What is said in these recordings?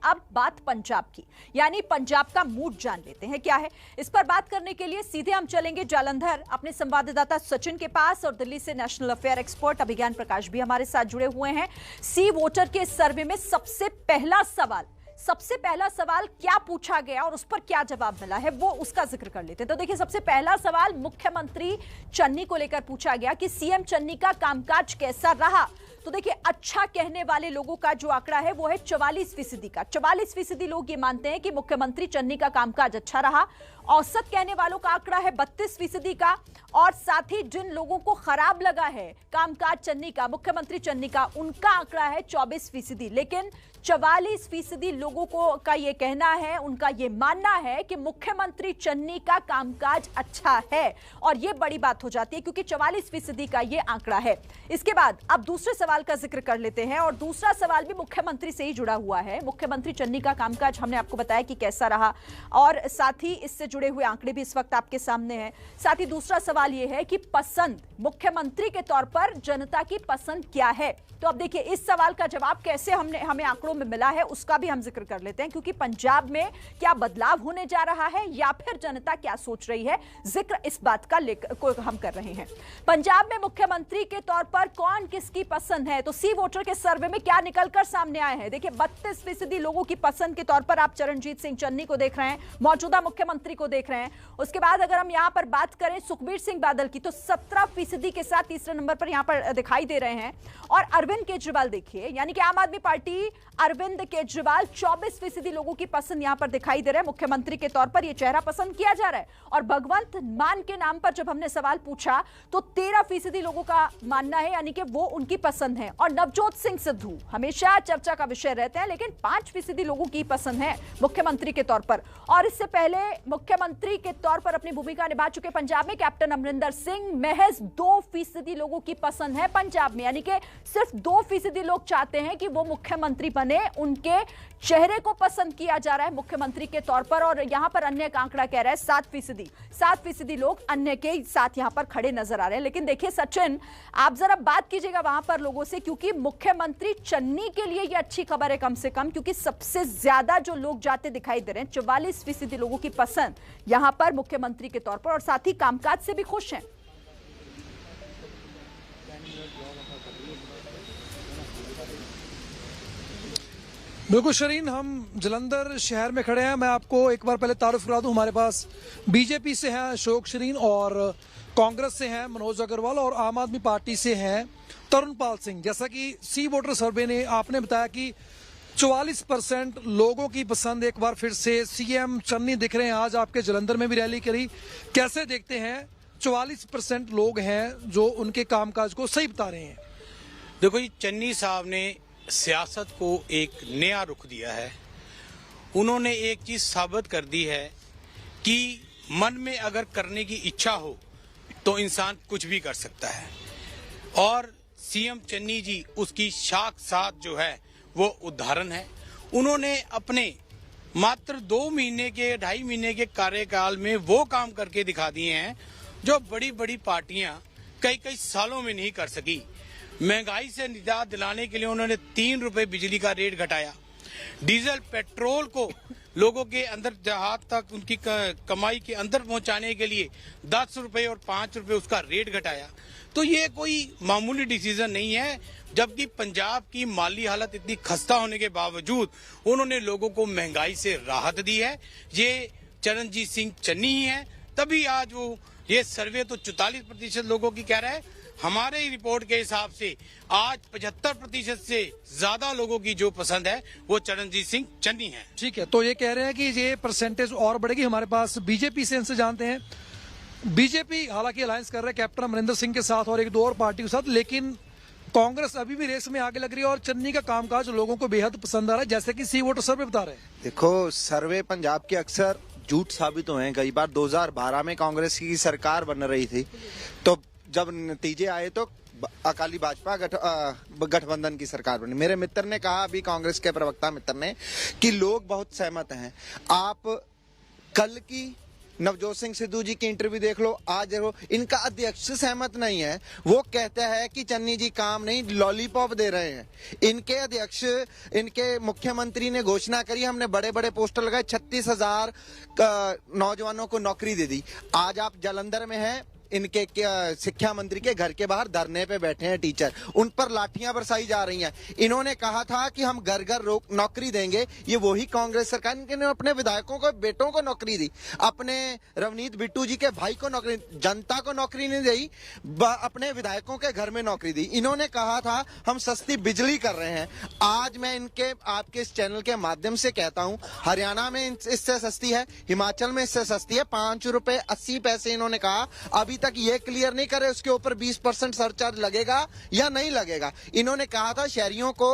अब बात पंजाब की, यानी पंजाब का मूड जान लेते हैं क्या है। इस पर बात करने के लिए सीधे हम चलेंगे जालंधर अपने संवाददाता सचिन के पास, और दिल्ली से नेशनल अफेयर एक्सपर्ट अभिज्ञान प्रकाश भी हमारे साथ जुड़े हुए हैं। सी वोटर के सर्वे में सबसे पहला सवाल क्या पूछा गया और उस पर क्या जवाब मिला है, वो उसका जिक्र कर लेते हैं। तो देखिए, सबसे पहला सवाल मुख्यमंत्री चन्नी को लेकर पूछा गया कि सीएम चन्नी का कामकाज कैसा रहा। तो देखिए, अच्छा कहने वाले लोगों का जो आंकड़ा है वो है 44% का। 44% लोग ये मानते हैं कि मुख्यमंत्री चन्नी का कामकाज अच्छा रहा। औसत कहने वालों का आंकड़ा है 32% का, और साथ ही जिन लोगों को खराब लगा है कामकाज चन्नी का, मुख्यमंत्री चन्नी का, उनका आंकड़ा है 24%। लेकिन 44% लोगों को का ये कहना है, उनका ये मानना है कि मुख्यमंत्री चन्नी का कामकाज अच्छा है, और ये बड़ी बात हो जाती है क्योंकि 44% का ये आंकड़ा है। इसके बाद अब दूसरे सवाल का जिक्र कर लेते हैं, और दूसरा सवाल भी मुख्यमंत्री से ही जुड़ा हुआ है। मुख्यमंत्री चन्नी का कामकाज हमने आपको बताया कि कैसा रहा, और साथ ही इससे जुड़े हुए आंकड़े भी इस वक्त आपके सामने हैं। साथ ही दूसरा सवाल यह है कि पसंद, मुख्यमंत्री के तौर पर जनता की पसंद क्या है। तो अब देखिए, इस सवाल का जवाब कैसे हमें आंकड़ों में मिला है उसका भी हम जिक्र कर लेते हैं, क्योंकि पंजाब में क्या बदलाव होने जा रहा है या फिर जनता क्या सोच रही है, जिक्र इस बात का को हम कर रहे हैं। पंजाब में मुख्यमंत्री के तौर पर कौन किसकी पसंद है, तो सी वोटर के सर्वे में क्या निकलकर सामने आए हैं। देखिए, 32% लोगों की पसंद के तौर पर आप चरणजीत सिंह चन्नी को देख रहे हैं, मौजूदा मुख्यमंत्री को देख रहे हैं। उसके बाद अगर हम यहां पर बात करें सुखबीर सिंह बादल की, तो 17% के साथ तीसरे नंबर पर यहां पर दिखाई दे रहे हैं। और अरविंद केजरीवाल देखिए, यानी कि आम आदमी पार्टी अरविंद केजरीवाल, 24% लोगों की पसंद यहां पर दिखाई दे रहा है। मुख्यमंत्री के तौर पर यह चेहरा पसंद किया जा रहा है। और भगवंत मान के नाम पर जब हमने सवाल पूछा तो 13% लोगों का मानना है, यानी कि वो उनकी पसंद है। और नवजोत सिंह सिद्धू हमेशा चर्चा का विषय रहते हैं, लेकिन 5% लोगों की पसंद है मुख्यमंत्री के तौर पर। और इससे पहले मुख्यमंत्री के तौर पर अपनी भूमिका निभा चुके पंजाब में कैप्टन अमरिंदर सिंह, महज 2% लोगों की पसंद है पंजाब में, यानी कि सिर्फ 2% लोग चाहते हैं कि वो मुख्यमंत्री बने, उनके चेहरे को पसंद किया जा रहा है मुख्यमंत्री के तौर पर। और यहां पर अन्य का आंकड़ा कह रहा है 7% लोग अन्य के साथ यहां पर खड़े नजर आ रहे हैं। लेकिन देखिए सचिन, आप जरा बात कीजिएगा वहां पर लोगों से, क्योंकि मुख्यमंत्री चन्नी के लिए यह अच्छी खबर है कम से कम, क्योंकि सबसे ज्यादा जो लोग जाते दिखाई दे रहे हैं, 44% लोगों की पसंद यहां पर मुख्यमंत्री के तौर पर, और साथ ही कामकाज से भी खुश हैं। बिल्कुल शरीन, हम जलंधर शहर में खड़े हैं। मैं आपको एक बार पहले तारुफ करा दूं, हमारे पास बीजेपी से हैं अशोक शरीन, और कांग्रेस से हैं मनोज अग्रवाल, और आम आदमी पार्टी से हैं तरुणपाल सिंह। जैसा कि सी वोटर सर्वे ने आपने बताया कि 44% लोगों की पसंद एक बार फिर से सीएम चन्नी दिख रहे हैं। आज आपके जलंधर में भी रैली करी, कैसे देखते हैं? 44% लोग हैं जो उनके कामकाज को सही बता रहे हैं। देखो जी, चन्नी साहब ने सियासत को एक नया रुख दिया है। उन्होंने एक चीज साबित कर दी है कि मन में अगर करने की इच्छा हो तो इंसान कुछ भी कर सकता है, और सीएम चन्नी जी उसकी साक्षात जो है वो उदाहरण है। उन्होंने अपने मात्र 2.5 महीने के कार्यकाल में वो काम करके दिखा दिए हैं जो बड़ी बड़ी पार्टियां कई सालों में नहीं कर सकी। महंगाई से निजात दिलाने के लिए उन्होंने 3 रुपए बिजली का रेट घटाया, डीजल पेट्रोल को लोगों के अंदर जहां तक उनकी कमाई के अंदर पहुंचाने के लिए 10 रुपए और 5 रुपए उसका रेट घटाया। तो ये कोई मामूली डिसीजन नहीं है, जबकि पंजाब की माली हालत इतनी खस्ता होने के बावजूद उन्होंने लोगों को महंगाई से राहत दी है। ये चरणजीत सिंह चन्नी ही है, तभी आज वो ये सर्वे तो 44% लोगों की कह रहा है। हमारे रिपोर्ट के हिसाब से आज 75% से ज्यादा लोगों की जो पसंद है वो चरणजीत सिंह चन्नी है। ठीक है, तो ये कह रहे हैं कि ये परसेंटेज और बढ़ेगी। हमारे पास बीजेपी से इनसे जानते हैं। बीजेपी हालांकि अलायंस कर रहे हैं कैप्टन अमरिंदर सिंह के साथ और एक दो और पार्टी के साथ, लेकिन कांग्रेस अभी भी रेस में आगे लग रही है, और चन्नी का कामकाज लोगों को बेहद पसंद आ रहा है, जैसे कि सी वोटर सर्वे बता रहे हैं। देखो, सर्वे पंजाब के अक्सर झूठ साबित हुए हैं। कई बार 2012 में कांग्रेस की सरकार बन रही थी, तो जब नतीजे आए तो अकाली भाजपा गठबंधन की सरकार बनी। मेरे मित्र ने कहा, अभी कांग्रेस के प्रवक्ता मित्र ने, कि लोग बहुत सहमत हैं। आप कल की नवजोत सिंह सिद्धू जी की इंटरव्यू देख लो, आज देखो, इनका अध्यक्ष सहमत नहीं है। वो कहता है कि चन्नी जी काम नहीं, लॉलीपॉप दे रहे हैं। इनके अध्यक्ष, इनके मुख्यमंत्री ने घोषणा करी, हमने बड़े बड़े पोस्टर लगाए, 36,000 नौजवानों को नौकरी दे दी। आज आप जालंधर में हैं, इनके शिक्षा मंत्री के घर के बाहर धरने पे बैठे हैं टीचर, उन पर लाठियां बरसाई जा रही हैं। इन्होंने कहा था कि हम घर घर नौकरी देंगे, ये वही कांग्रेस सरकार, इनके अपने विधायकों को, बेटों को नौकरी दी, अपने रवनीत बिट्टू जी के भाई को नौकरी, जनता को नौकरी नहीं दी, अपने विधायकों के घर में नौकरी दी। इन्होंने कहा था हम सस्ती बिजली कर रहे हैं। आज मैं इनके, आपके इस चैनल के माध्यम से कहता हूं, हरियाणा में इससे सस्ती है, हिमाचल में इससे सस्ती है, 5 रुपए 80 पैसे इन्होंने कहा। अभी तक ये क्लियर नहीं करे उसके ऊपर 20% सरचार्ज लगेगा या नहीं लगेगा। इन्होंने कहा था शहरियों को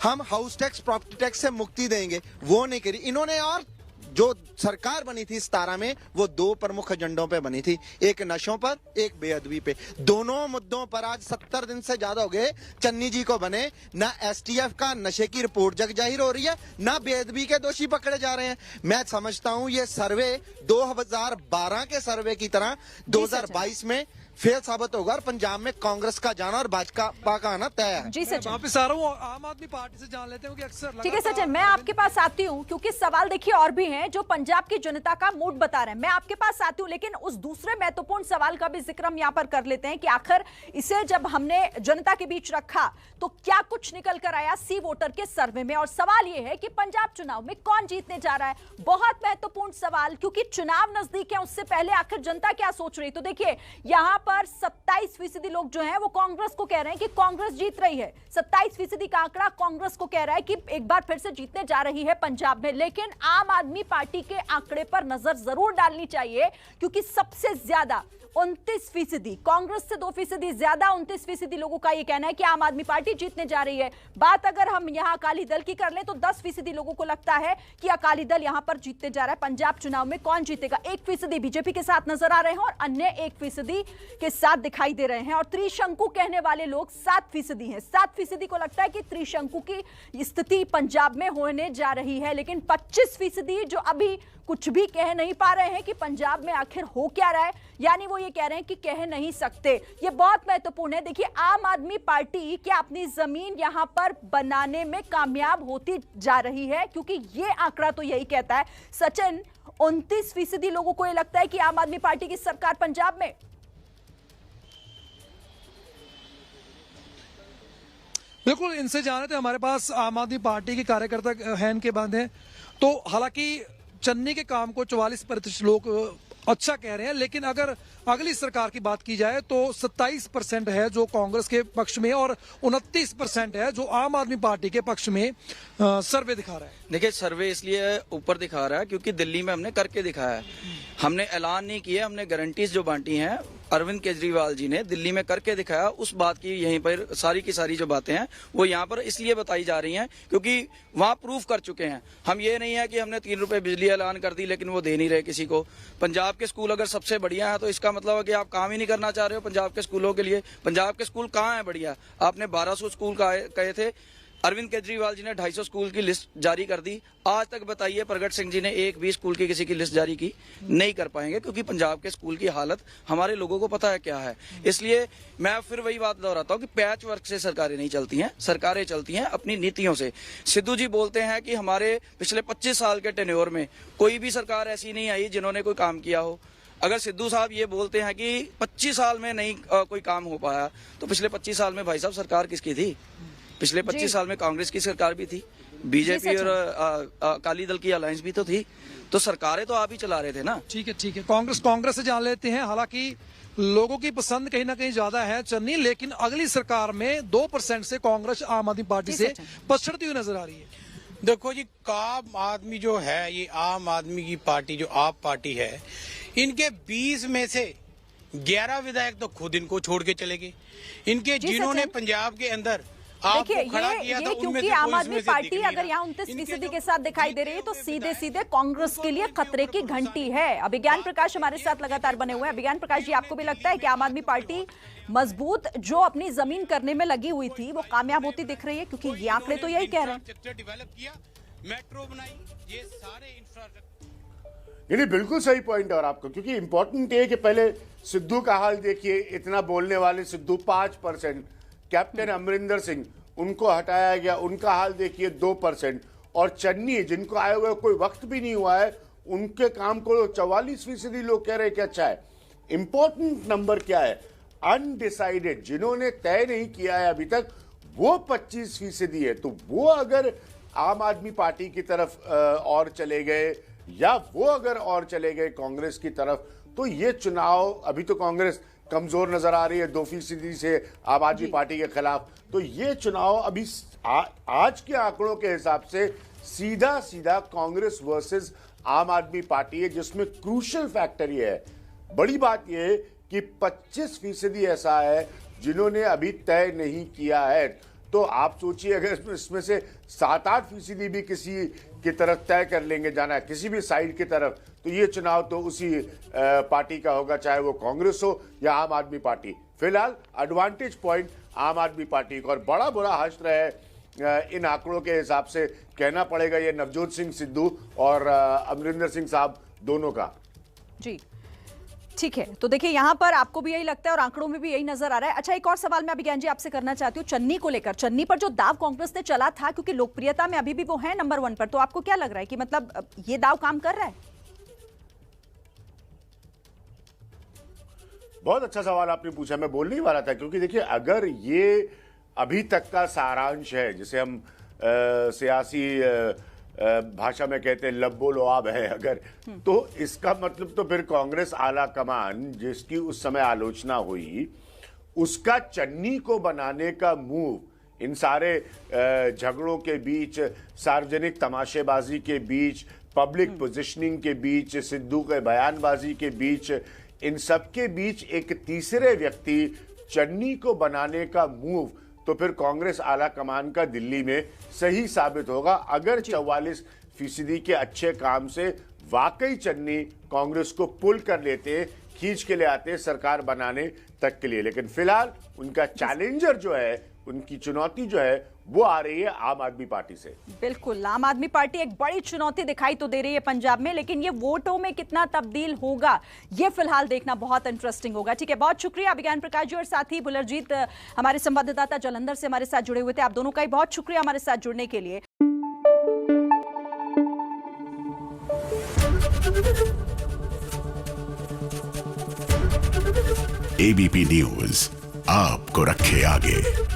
हम हाउस टैक्स, प्रॉपर्टी टैक्स से मुक्ति देंगे, वो नहीं करी इन्होंने। और जो सरकार बनी थी 17 में, वो 2 प्रमुख एजेंडों पे बनी थी, एक नशों पर, एक बेअदबी पे। दोनों मुद्दों पर आज 70 दिन से ज्यादा हो गए चन्नी जी को बने, ना एसटीएफ का नशे की रिपोर्ट जग जाहिर हो रही है, ना बेअदबी के दोषी पकड़े जा रहे हैं। मैं समझता हूं ये सर्वे 2012 के सर्वे की तरह 2022 में फेल साबित होगा और पंजाब में कांग्रेस का जाना और भाजपा का आना तय है। जी सचिन, वापस आ रहा हूँ, आम आदमी पार्टी से जान लेते हैं कि अक्सर, ठीक है सचिन, मैं आपके पास आती हूँ क्योंकि सवाल देखिए और भी हैं जो पंजाब की जनता का मूड बता रहे हैं। मैं आपके पास आती हूँ, लेकिन उस दूसरे महत्वपूर्ण सवाल का भी जिक्र हम यहाँ पर कर लेते हैं कि आखिर इसे जब हमने जनता के बीच रखा तो क्या कुछ निकल कर आया सी वोटर के सर्वे में। और सवाल यह है कि पंजाब चुनाव में कौन जीतने जा रहा है, बहुत महत्वपूर्ण सवाल, क्योंकि चुनाव नजदीक है, उससे पहले आखिर जनता क्या सोच रही। तो देखिए यहाँ पर 27% लोग जो हैं वो कांग्रेस को कह रहे हैं कि कांग्रेस जीत रही है। 27% का आंकड़ा कांग्रेस को कह रहा है कि एक बार फिर से जीतने जा रही है पंजाब में। लेकिन आम आदमी पार्टी के आंकड़े पर नजर जरूर डालनी चाहिए, क्योंकि सबसे ज्यादा 29%, कांग्रेस से 2% ज्यादा 29% लोगों का यह कहना है कि आम आदमी पार्टी जीतने जा रही है। बात अगर हम यहां अकाली दल की कर लें तो 10% लोगों को लगता है कि अकाली दल यहां पर जीतने जा रहा है। पंजाब चुनाव में कौन जीतेगा, 1% बीजेपी के साथ नजर आ रहे हैं और अन्य 1% के साथ दिखाई दे रहे हैं। और त्रिशंकु कहने वाले लोग 7% हैं। 7% को लगता है कि त्रिशंकु की स्थिति पंजाब में होने जा रही है। लेकिन 25% जो अभी कुछ भी कह नहीं पा रहे हैं कि पंजाब में आखिर हो क्या रहा है, यानी वो ये कह रहे हैं कि कह नहीं सकते। ये बहुत महत्वपूर्ण है। देखिए आम आदमी पार्टी क्या अपनी जमीन यहां पर बनाने में कामयाब होती जा रही है, क्योंकि ये आंकड़ा तो यही कहता है। सचिन, 29% लोगों को ये लगता है कि आम आदमी पार्टी की सरकार पंजाब में। बिल्कुल, इनसे जाने थे, हमारे पास आम आदमी पार्टी के कार्यकर्ता हैं, इनके बंद हैं। तो हालांकि चन्नी के काम को 44% लोग अच्छा कह रहे हैं, लेकिन अगर अगली सरकार की बात की जाए तो 27% है जो कांग्रेस के पक्ष में और 29% है जो आम आदमी पार्टी के पक्ष में सर्वे दिखा रहा है। देखिए, सर्वे इसलिए ऊपर दिखा रहा है क्योंकि दिल्ली में हमने करके दिखाया है। हमने ऐलान नहीं किया, हमने गारंटीज जो बांटी हैं अरविंद केजरीवाल जी ने दिल्ली में करके दिखाया। उस बात की यहीं पर सारी की सारी जो बातें हैं वो यहाँ पर इसलिए बताई जा रही हैं क्योंकि वहाँ प्रूफ कर चुके हैं। हम ये नहीं है कि हमने 3 रुपए बिजली ऐलान कर दी लेकिन वो दे नहीं रहे किसी को। पंजाब के स्कूल अगर सबसे बढ़िया है तो इसका मतलब है कि आप काम ही नहीं करना चाह रहे हो पंजाब के स्कूलों के लिए। पंजाब के स्कूल कहाँ है बढ़िया? आपने 1200 स्कूल कहे थे, अरविंद केजरीवाल जी ने 250 स्कूल की लिस्ट जारी कर दी। आज तक बताइए प्रगट सिंह जी ने एक भी स्कूल की किसी की लिस्ट जारी की? नहीं कर पाएंगे, क्योंकि पंजाब के स्कूल की हालत हमारे लोगों को पता है क्या है। इसलिए मैं फिर वही बात दोहराता हूँ कि पैच वर्क से सरकारें नहीं चलती हैं, सरकारें चलती हैं अपनी नीतियों से। सिद्धू जी बोलते हैं कि हमारे पिछले 25 साल के टेन्योर में कोई भी सरकार ऐसी नहीं आई जिन्होंने कोई काम किया हो। अगर सिद्धू साहब ये बोलते हैं कि 25 साल में नहीं कोई काम हो पाया, तो पिछले 25 साल में भाई साहब सरकार किसकी थी? पिछले 25 साल में कांग्रेस की सरकार भी थी, बीजेपी और अकाली दल की अलायंस भी तो थी, तो सरकारें तो आप ही चला रहे थे ना। ठीक है, कांग्रेस से जान लेते हैं। हालांकि लोगों की पसंद कहीं ना कहीं ज्यादा है चन्नी, लेकिन अगली सरकार में 2% से कांग्रेस आम आदमी पार्टी से पछड़ती हुई नजर आ रही है। देखो जी, आम आदमी जो है, ये आम आदमी की पार्टी जो आप पार्टी है, इनके 20 में से 11 विधायक तो खुद इनको छोड़ के चले गए। इनके जिन्होंने पंजाब के अंदर देखिए ये क्योंकि आम आदमी पार्टी अगर यहाँ 29% के साथ दिखाई दे रही है तो सीधे सीधे कांग्रेस के लिए खतरे की घंटी है। अभिज्ञान प्रकाश हमारे साथ लगातार बने हुए हैं। अभिज्ञान प्रकाश जी, आपको भी लगता है कि आम आदमी पार्टी मजबूत जो अपनी जमीन करने में लगी हुई थी वो कामयाब होती दिख रही है? क्योंकि ये आंकड़े तो यही कह रहे हैं। डेवलप किया, मेट्रो बनाई, ये सारे इंफ्रास्ट्रक्चर नहीं बिल्कुल सही पॉइंट है और आपका, क्योंकि इंपॉर्टेंट है कि पहले सिद्धू का हाल देखिए, इतना बोलने वाले सिद्धू 5%, कैप्टन अमरिंदर सिंह उनको हटाया गया, उनका हाल देखिए 2%, और चन्नी जिनको आए हुए कोई वक्त भी नहीं हुआ है उनके काम को 44% लोग कह रहे हैं कि अच्छा है। इंपॉर्टेंट नंबर क्या है, अनडिसाइडेड जिन्होंने तय नहीं किया है अभी तक वो 25% है। तो वो अगर आम आदमी पार्टी की तरफ और चले गए या वो अगर और चले गए कांग्रेस की तरफ, तो ये चुनाव, अभी तो कांग्रेस कमजोर नजर आ रही है 2% से आम आदमी पार्टी के खिलाफ, तो ये चुनाव अभी आज के आंकड़ों के हिसाब से सीधा सीधा कांग्रेस वर्सेस आम आदमी पार्टी है, जिसमें क्रूशियल फैक्टर ये है, बड़ी बात ये है कि 25% ऐसा है जिन्होंने अभी तय नहीं किया है। तो आप सोचिए अगर इसमें से 7-8% भी किसी की तरफ तय कर लेंगे जाना है, किसी भी साइड की तरफ, तो ये चुनाव तो उसी पार्टी का होगा, चाहे वो कांग्रेस हो या आम आदमी पार्टी। फिलहाल एडवांटेज पॉइंट आम आदमी पार्टी का, और बड़ा बुरा हश्र है इन आंकड़ों के हिसाब से, कहना पड़ेगा ये नवजोत सिंह सिद्धू और अमरिंदर सिंह साहब दोनों का। जी ठीक है, तो देखिए यहां पर आपको भी यही लगता है और आंकड़ों में भी यही नजर आ रहा है। अच्छा, एक और सवाल मैं अभिज्ञान जी आपसे करना चाहती हूँ चन्नी को लेकर। चन्नी पर जो दाव कांग्रेस ने चला था, क्योंकि लोकप्रियता में अभी भी वो है नंबर 1 पर, तो आपको क्या लग रहा है कि मतलब ये दाव काम कर रहा है? बहुत अच्छा सवाल आपने पूछा, मैं बोलने ही वाला था, क्योंकि देखिए अगर ये अभी तक का सारांश है, जिसे हम सियासी भाषा में कहते हैं लब्बो लुआब है अगर, तो इसका मतलब तो फिर कांग्रेस आला कमान जिसकी उस समय आलोचना हुई, उसका चन्नी को बनाने का मूव, इन सारे झगड़ों के बीच, सार्वजनिक तमाशेबाजी के बीच, पब्लिक पोजीशनिंग के बीच, सिद्धू के बयानबाजी के बीच, इन सब के बीच एक तीसरे व्यक्ति चन्नी को बनाने का मूव, तो फिर कांग्रेस आला कमान का दिल्ली में सही साबित होगा। अगर 44% के अच्छे काम से वाकई चन्नी कांग्रेस को पुल कर लेते, खींच के ले आते सरकार बनाने तक के लिए, लेकिन फिलहाल उनका चैलेंजर जो है, उनकी चुनौती जो है वो आ रही है आम आदमी पार्टी से। बिल्कुल, आम आदमी पार्टी एक बड़ी चुनौती दिखाई तो दे रही है पंजाब में, लेकिन ये वोटों में कितना तब्दील होगा ये फिलहाल देखना बहुत इंटरेस्टिंग होगा। ठीक है, बहुत शुक्रिया अभिज्ञान प्रकाश जी और साथ ही बुलरजीत हमारे संवाददाता जालंधर से हमारे साथ जुड़े हुए थे। आप दोनों का ही बहुत शुक्रिया हमारे साथ जुड़ने के लिए। एबीपी न्यूज आपको रखे आगे।